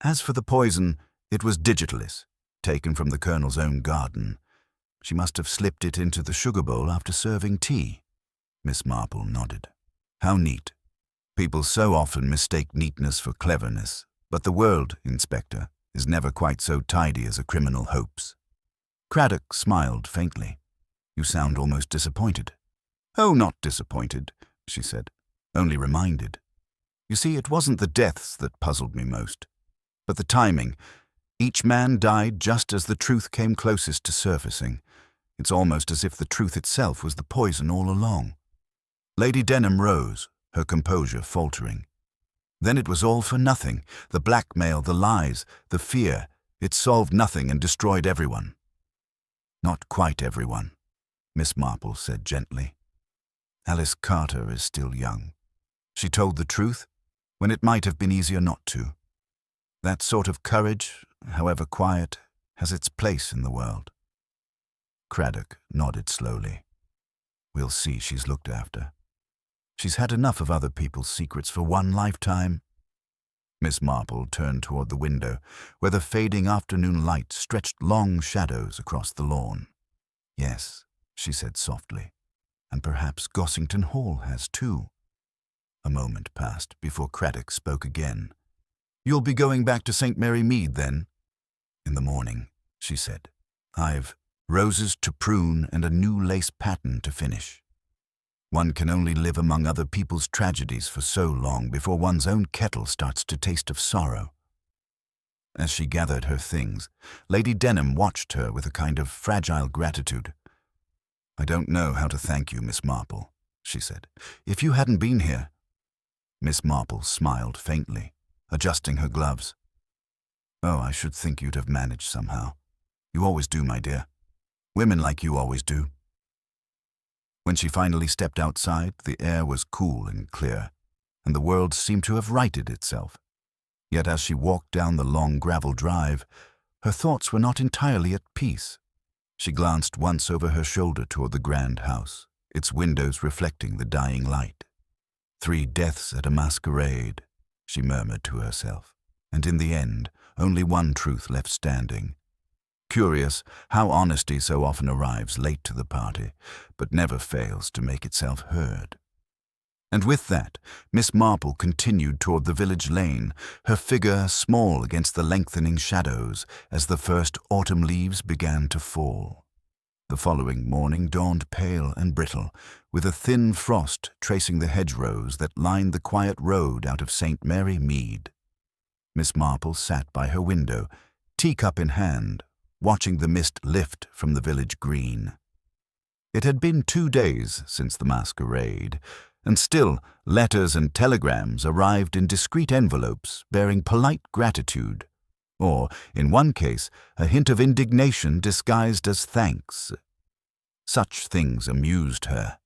As for the poison, it was digitalis, taken from the Colonel's own garden. She must have slipped it into the sugar bowl after serving tea. Miss Marple nodded. "How neat. People so often mistake neatness for cleverness. But the world, Inspector, is never quite so tidy as a criminal hopes. Craddock smiled faintly. You sound almost disappointed. Oh, not disappointed, she said, only reminded. You see, it wasn't the deaths that puzzled me most, but the timing. Each man died just as the truth came closest to surfacing. It's almost as if the truth itself was the poison all along. Lady Denham rose, her composure faltering. Then it was all for nothing. The blackmail, the lies, the fear. It solved nothing and destroyed everyone. Not quite everyone, Miss Marple said gently. Alice Carter is still young. She told the truth when it might have been easier not to. That sort of courage, however quiet, has its place in the world. Craddock nodded slowly. We'll see she's looked after. She's had enough of other people's secrets for one lifetime. Miss Marple turned toward the window, where the fading afternoon light stretched long shadows across the lawn. Yes, she said softly, and perhaps Gossington Hall has too. A moment passed before Craddock spoke again. You'll be going back to St. Mary Mead, then? In the morning, she said. I've roses to prune and a new lace pattern to finish. One can only live among other people's tragedies for so long before one's own kettle starts to taste of sorrow. As she gathered her things, Lady Denham watched her with a kind of fragile gratitude. I don't know how to thank you, Miss Marple, she said. If you hadn't been here. Miss Marple smiled faintly, adjusting her gloves. Oh, I should think you'd have managed somehow. You always do, my dear. Women like you always do. When she finally stepped outside, the air was cool and clear, and the world seemed to have righted itself. Yet as she walked down the long gravel drive, her thoughts were not entirely at peace. She glanced once over her shoulder toward the grand house, its windows reflecting the dying light. 3 deaths at a masquerade, she murmured to herself, and in the end, only one truth left standing. Curious how honesty so often arrives late to the party, but never fails to make itself heard. And with that, Miss Marple continued toward the village lane, her figure small against the lengthening shadows as the first autumn leaves began to fall. The following morning dawned pale and brittle, with a thin frost tracing the hedgerows that lined the quiet road out of St. Mary Mead. Miss Marple sat by her window, teacup in hand, watching the mist lift from the village green. It had been 2 days since the masquerade, and still letters and telegrams arrived in discreet envelopes bearing polite gratitude, or, in one case, a hint of indignation disguised as thanks. Such things amused her.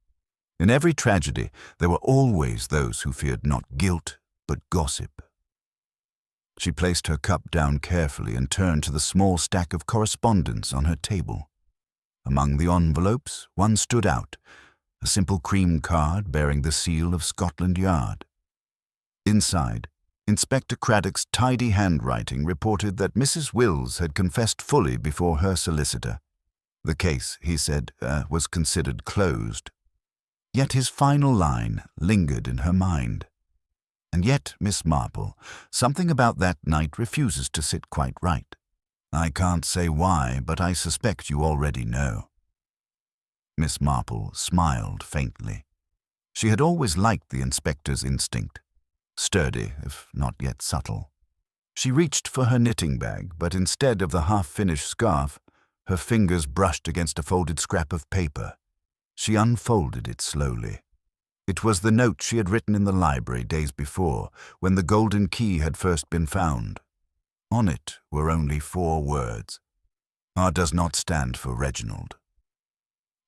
In every tragedy, there were always those who feared not guilt, but gossip. She placed her cup down carefully and turned to the small stack of correspondence on her table. Among the envelopes, one stood out, a simple cream card bearing the seal of Scotland Yard. Inside, Inspector Craddock's tidy handwriting reported that Mrs. Wills had confessed fully before her solicitor. The case, he said, was considered closed. Yet his final line lingered in her mind. And yet, Miss Marple, something about that night refuses to sit quite right. I can't say why, but I suspect you already know. Miss Marple smiled faintly. She had always liked the inspector's instinct. Sturdy, if not yet subtle. She reached for her knitting bag, but instead of the half-finished scarf, her fingers brushed against a folded scrap of paper. She unfolded it slowly. It was the note she had written in the library days before, when the golden key had first been found. On it were only 4 words. R does not stand for Reginald.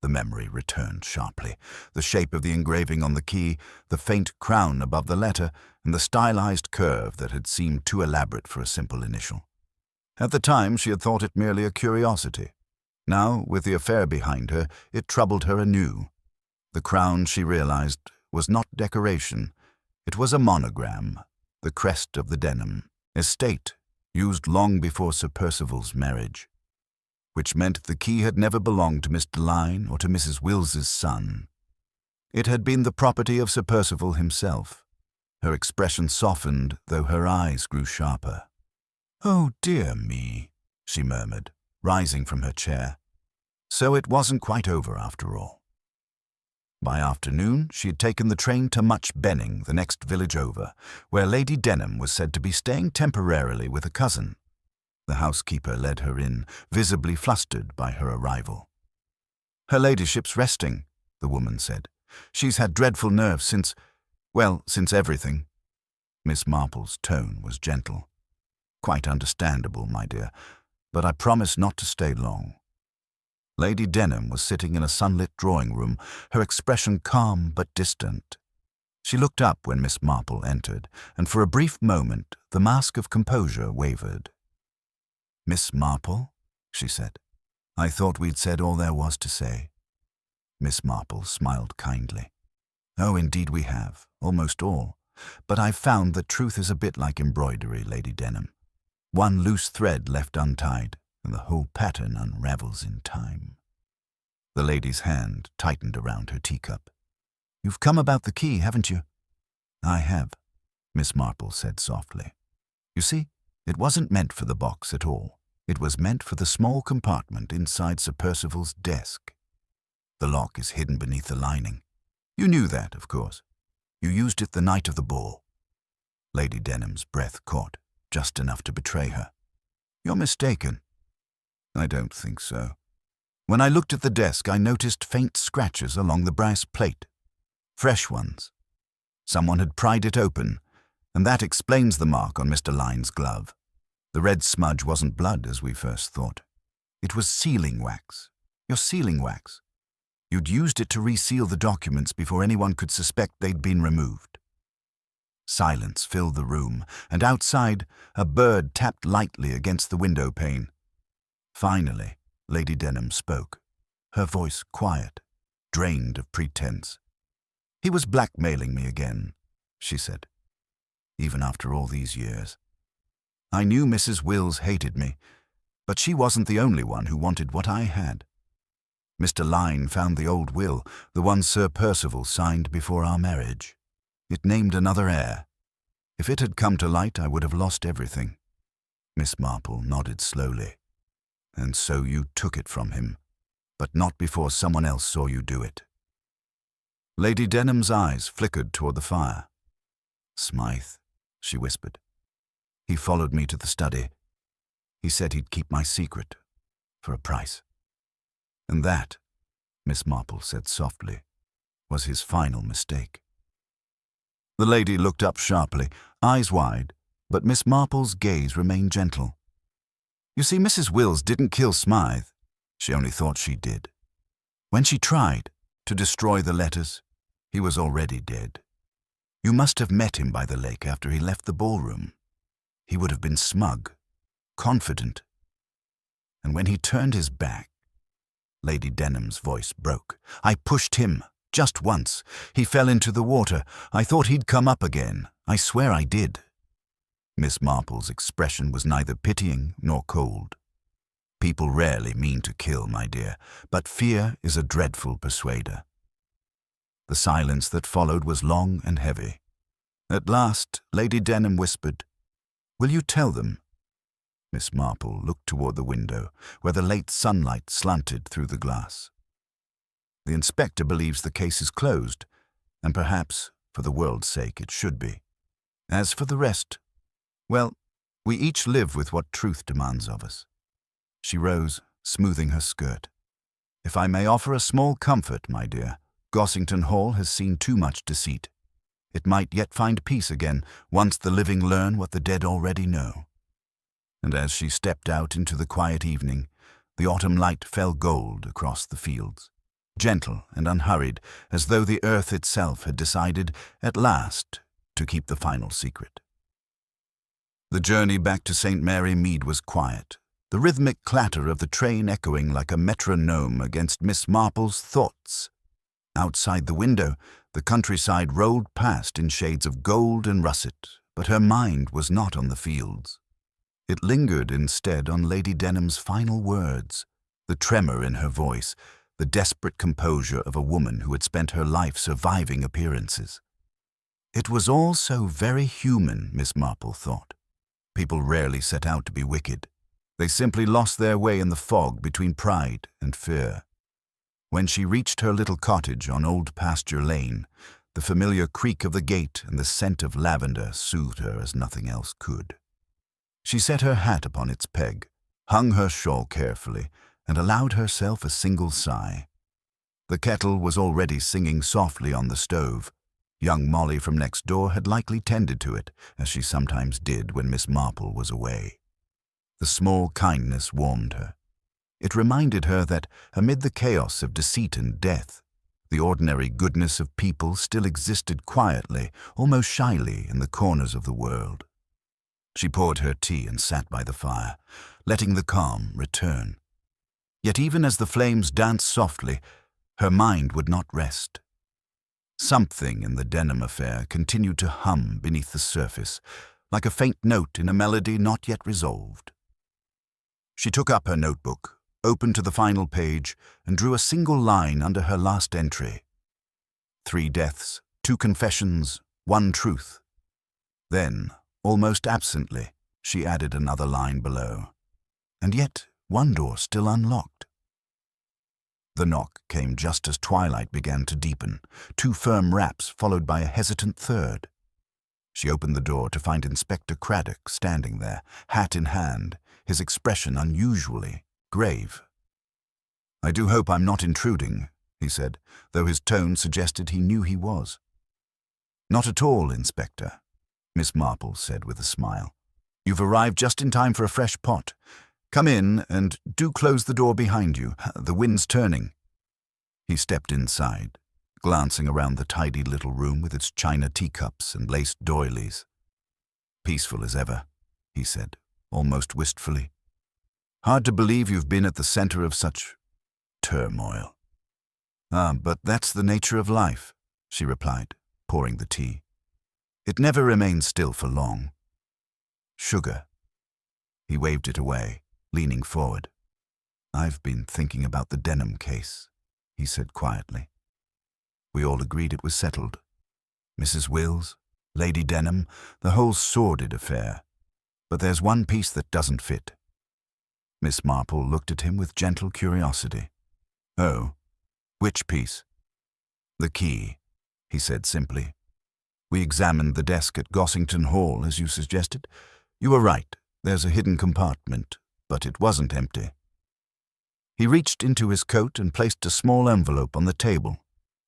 The memory returned sharply. The shape of the engraving on the key, the faint crown above the letter, and the stylized curve that had seemed too elaborate for a simple initial. At the time, she had thought it merely a curiosity. Now, with the affair behind her, it troubled her anew. The crown, she realized, was not decoration. It was a monogram, the crest of the Denham estate, used long before Sir Percival's marriage, which meant the key had never belonged to Mr. Lyne or to Mrs. Wills's son. It had been the property of Sir Percival himself. Her expression softened, though her eyes grew sharper. "Oh, dear me," she murmured, rising from her chair. So it wasn't quite over after all. By afternoon, she had taken the train to Much Benning, the next village over, where Lady Denham was said to be staying temporarily with a cousin. The housekeeper led her in, visibly flustered by her arrival. "Her ladyship's resting," the woman said. "She's had dreadful nerves since everything." Miss Marple's tone was gentle. "Quite understandable, my dear, but I promise not to stay long." Lady Denham was sitting in a sunlit drawing-room, her expression calm but distant. She looked up when Miss Marple entered, and for a brief moment the mask of composure wavered. "Miss Marple," she said, "I thought we'd said all there was to say." Miss Marple smiled kindly. "Oh, indeed we have, almost all. But I've found that truth is a bit like embroidery, Lady Denham. One loose thread left untied, and the whole pattern unravels in time." The lady's hand tightened around her teacup. "You've come about the key, haven't you?" "I have," Miss Marple said softly. "You see, it wasn't meant for the box at all. It was meant for the small compartment inside Sir Percival's desk. The lock is hidden beneath the lining. You knew that, of course. You used it the night of the ball." Lady Denham's breath caught, just enough to betray her. "You're mistaken." "I don't think so. When I looked at the desk, I noticed faint scratches along the brass plate. Fresh ones. Someone had pried it open, and that explains the mark on Mr. Lyne's glove. The red smudge wasn't blood, as we first thought. It was sealing wax. Your sealing wax. You'd used it to reseal the documents before anyone could suspect they'd been removed." Silence filled the room, and outside, a bird tapped lightly against the window pane. Finally, Lady Denham spoke, her voice quiet, drained of pretense. "He was blackmailing me again," she said, "even after all these years. I knew Mrs. Wills hated me, but she wasn't the only one who wanted what I had. Mr. Lyne found the old will, the one Sir Percival signed before our marriage. It named another heir. If it had come to light, I would have lost everything." Miss Marple nodded slowly. "And so you took it from him, but not before someone else saw you do it." Lady Denham's eyes flickered toward the fire. "Smythe," she whispered. "He followed me to the study. He said he'd keep my secret, for a price. And that," Miss Marple said softly, "was his final mistake." The lady looked up sharply, eyes wide, but Miss Marple's gaze remained gentle. "You see, Mrs. Wills didn't kill Smythe. She only thought she did. When she tried to destroy the letters, he was already dead. You must have met him by the lake after he left the ballroom. He would have been smug, confident. And when he turned his back," Lady Denham's voice broke, "I pushed him, just once. He fell into the water. I thought he'd come up again. I swear I did." Miss Marple's expression was neither pitying nor cold. "People rarely mean to kill, my dear, but fear is a dreadful persuader." The silence that followed was long and heavy. At last, Lady Denham whispered, "Will you tell them?" Miss Marple looked toward the window, where the late sunlight slanted through the glass. "The inspector believes the case is closed, and perhaps, for the world's sake, it should be. As for the rest, well, we each live with what truth demands of us." She rose, smoothing her skirt. "If I may offer a small comfort, my dear, Gossington Hall has seen too much deceit. It might yet find peace again, once the living learn what the dead already know." And as she stepped out into the quiet evening, the autumn light fell gold across the fields, gentle and unhurried, as though the earth itself had decided, at last, to keep the final secret. The journey back to St. Mary Mead was quiet, the rhythmic clatter of the train echoing like a metronome against Miss Marple's thoughts. Outside the window, the countryside rolled past in shades of gold and russet, but her mind was not on the fields. It lingered instead on Lady Denham's final words, the tremor in her voice, the desperate composure of a woman who had spent her life surviving appearances. It was all so very human, Miss Marple thought. People rarely set out to be wicked. They simply lost their way in the fog between pride and fear. When she reached her little cottage on Old Pasture Lane, the familiar creak of the gate and the scent of lavender soothed her as nothing else could. She set her hat upon its peg, hung her shawl carefully, and allowed herself a single sigh. The kettle was already singing softly on the stove. Young Molly from next door had likely tended to it, as she sometimes did when Miss Marple was away. The small kindness warmed her. It reminded her that, amid the chaos of deceit and death, the ordinary goodness of people still existed quietly, almost shyly, in the corners of the world. She poured her tea and sat by the fire, letting the calm return. Yet even as the flames danced softly, her mind would not rest. Something in the Denham affair continued to hum beneath the surface, like a faint note in a melody not yet resolved. She took up her notebook, opened to the final page, and drew a single line under her last entry. 3 deaths, 2 confessions, 1 truth. Then, almost absently, she added another line below. And yet, 1 door still unlocked. The knock came just as twilight began to deepen, 2 firm raps followed by a hesitant third. She opened the door to find Inspector Craddock standing there, hat in hand, his expression unusually grave. "I do hope I'm not intruding," he said, though his tone suggested he knew he was. "Not at all, Inspector," Miss Marple said with a smile. "You've arrived just in time for a fresh pot. Come in, and do close the door behind you. The wind's turning." He stepped inside, glancing around the tidy little room with its china teacups and laced doilies. "Peaceful as ever," he said, almost wistfully. "Hard to believe you've been at the center of such turmoil." But that's the nature of life," she replied, pouring the tea. "It never remains still for long. Sugar." He waved it away, leaning forward. "I've been thinking about the Denham case," he said quietly. "We all agreed it was settled. Mrs. Wills, Lady Denham, the whole sordid affair. But there's one piece that doesn't fit." Miss Marple looked at him with gentle curiosity. "Oh, which piece?" "The key," he said simply. "We examined the desk at Gossington Hall, as you suggested. You were right, there's a hidden compartment, but it wasn't empty." He reached into his coat and placed a small envelope on the table.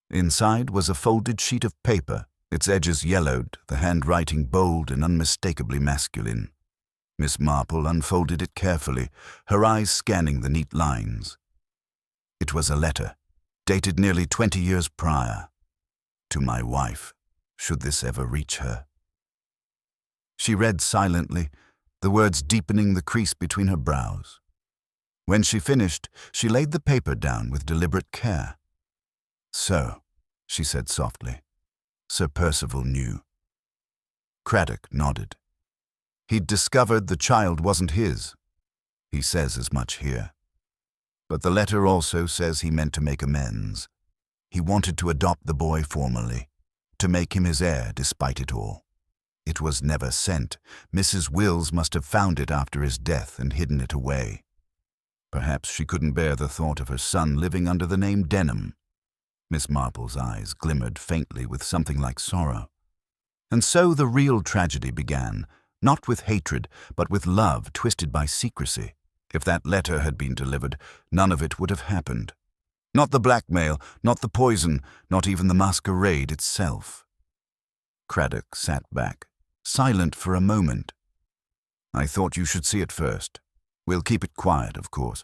Inside was a folded sheet of paper, its edges yellowed, the handwriting bold and unmistakably masculine. Miss Marple unfolded it carefully, her eyes scanning the neat lines. It was a letter, dated nearly 20 years prior. "To my wife, should this ever reach her." She read silently, the words deepening the crease between her brows. When she finished, she laid the paper down with deliberate care. "So," she said softly, "Sir Percival knew." Craddock nodded. "He'd discovered the child wasn't his. He says as much here. But the letter also says he meant to make amends. He wanted to adopt the boy formally, to make him his heir despite it all. It was never sent. Mrs. Wills must have found it after his death and hidden it away. Perhaps she couldn't bear the thought of her son living under the name Denham." Miss Marple's eyes glimmered faintly with something like sorrow. And so the real tragedy began, not with hatred, but with love twisted by secrecy. If that letter had been delivered, none of it would have happened. Not the blackmail, not the poison, not even the masquerade itself. Craddock sat back, silent for a moment. "I thought you should see it first. We'll keep it quiet, of course.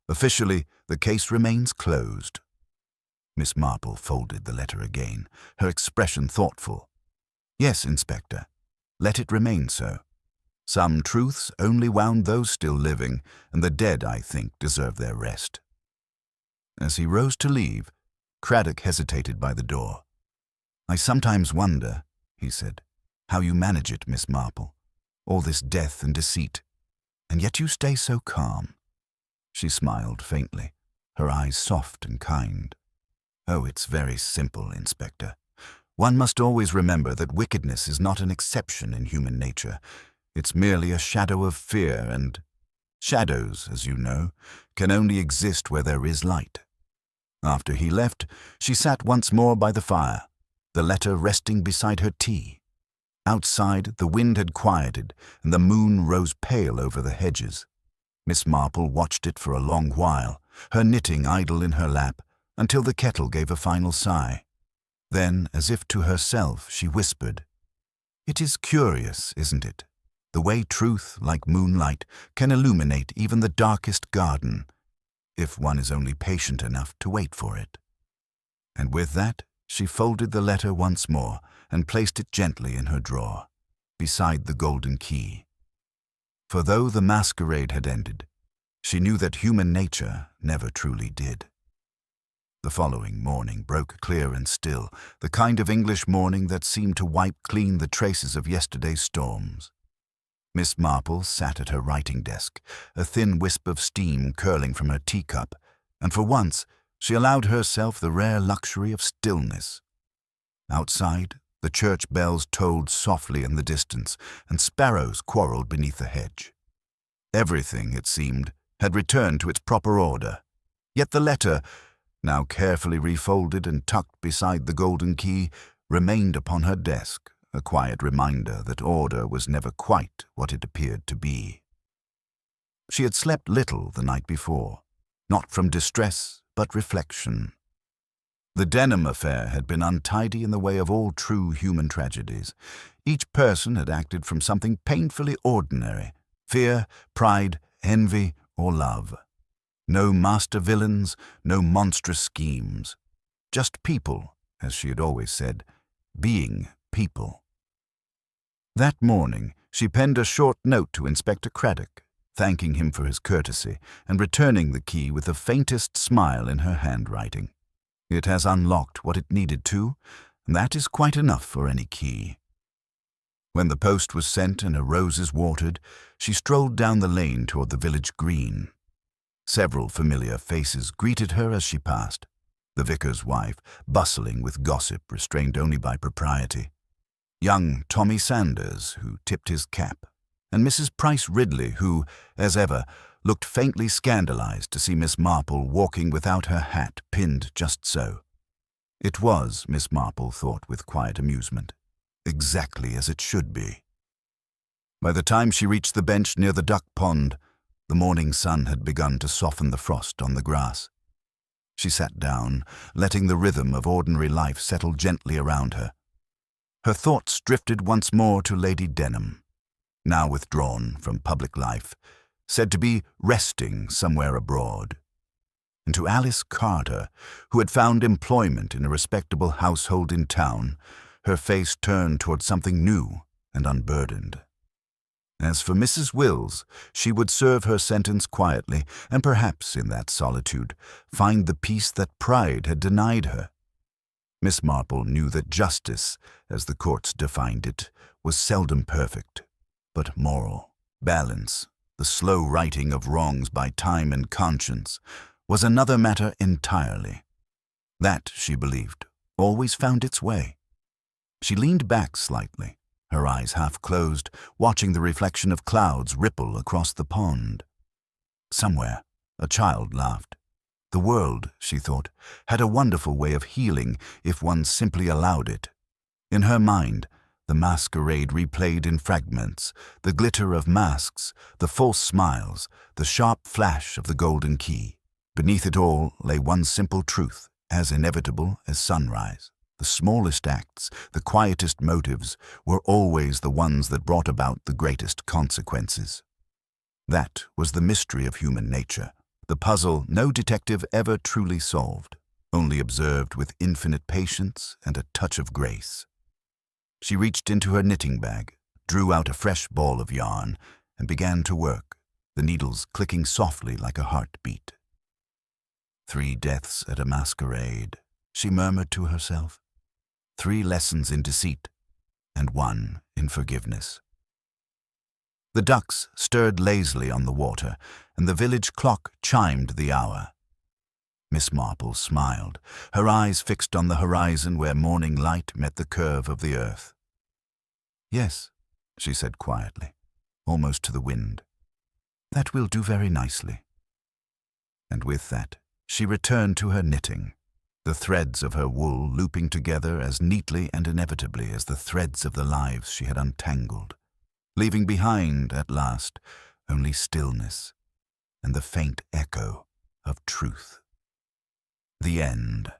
Officially, the case remains closed." Miss Marple folded the letter again, her expression thoughtful. "Yes, Inspector. Let it remain so. Some truths only wound those still living, and the dead, I think, deserve their rest." As he rose to leave, Craddock hesitated by the door. "I sometimes wonder," he said, "how you manage it, Miss Marple. All this death and deceit. And yet you stay so calm." She smiled faintly, her eyes soft and kind. "Oh, it's very simple, Inspector. One must always remember that wickedness is not an exception in human nature. It's merely a shadow of fear, and shadows, as you know, can only exist where there is light. After he left, she sat once more by the fire, the letter resting beside her tea. Outside, the wind had quieted, and the moon rose pale over the hedges. Miss Marple watched it for a long while, her knitting idle in her lap, until the kettle gave a final sigh. Then, as if to herself, she whispered, "It is curious, isn't it? The way truth, like moonlight, can illuminate even the darkest garden, if one is only patient enough to wait for it." And with that, she folded the letter once more and placed it gently in her drawer, beside the golden key. For though the masquerade had ended, she knew that human nature never truly did. The following morning broke clear and still, the kind of English morning that seemed to wipe clean the traces of yesterday's storms. Miss Marple sat at her writing desk, a thin wisp of steam curling from her teacup, and for once she allowed herself the rare luxury of stillness. Outside, the church bells tolled softly in the distance, and sparrows quarrelled beneath the hedge. Everything, it seemed, had returned to its proper order, yet the letter, now carefully refolded and tucked beside the golden key, remained upon her desk, a quiet reminder that order was never quite what it appeared to be. She had slept little the night before, not from distress, but reflection. The Denham affair had been untidy in the way of all true human tragedies. Each person had acted from something painfully ordinary: fear, pride, envy, or love. No master villains, no monstrous schemes. Just people, as she had always said, being people. That morning, she penned a short note to Inspector Craddock, thanking him for his courtesy and returning the key with the faintest smile in her handwriting. It has unlocked what it needed to, and that is quite enough for any key. When the post was sent and her roses watered, she strolled down the lane toward the village green. Several familiar faces greeted her as she passed: the vicar's wife, bustling with gossip restrained only by propriety; young Tommy Sanders, who tipped his cap; and Mrs. Price Ridley, who, as ever, looked faintly scandalized to see Miss Marple walking without her hat pinned just so. It was, Miss Marple thought with quiet amusement, exactly as it should be. By the time she reached the bench near the duck pond, the morning sun had begun to soften the frost on the grass. She sat down, letting the rhythm of ordinary life settle gently around her. Her thoughts drifted once more to Lady Denham, now withdrawn from public life, said to be resting somewhere abroad, and to Alice Carter, who had found employment in a respectable household in town, her face turned toward something new and unburdened. As for Mrs. Wills, she would serve her sentence quietly, and perhaps in that solitude find the peace that pride had denied her. Miss Marple knew that justice, as the courts defined it, was seldom perfect, but moral. Balance, the slow righting of wrongs by time and conscience, was another matter entirely. That, she believed, always found its way. She leaned back slightly, her eyes half closed, watching the reflection of clouds ripple across the pond. Somewhere, a child laughed. The world, she thought, had a wonderful way of healing if one simply allowed it. In her mind, the masquerade replayed in fragments, the glitter of masks, the false smiles, the sharp flash of the golden key. Beneath it all lay one simple truth, as inevitable as sunrise. The smallest acts, the quietest motives, were always the ones that brought about the greatest consequences. That was the mystery of human nature, the puzzle no detective ever truly solved, only observed with infinite patience and a touch of grace. She reached into her knitting bag, drew out a fresh ball of yarn, and began to work, the needles clicking softly like a heartbeat. 3 deaths at a masquerade, she murmured to herself. 3 lessons in deceit, and 1 in forgiveness. The ducks stirred lazily on the water, and the village clock chimed the hour. Miss Marple smiled, her eyes fixed on the horizon where morning light met the curve of the earth. "Yes," she said quietly, almost to the wind. "That will do very nicely." And with that, she returned to her knitting, the threads of her wool looping together as neatly and inevitably as the threads of the lives she had untangled, leaving behind, at last, only stillness and the faint echo of truth. The end.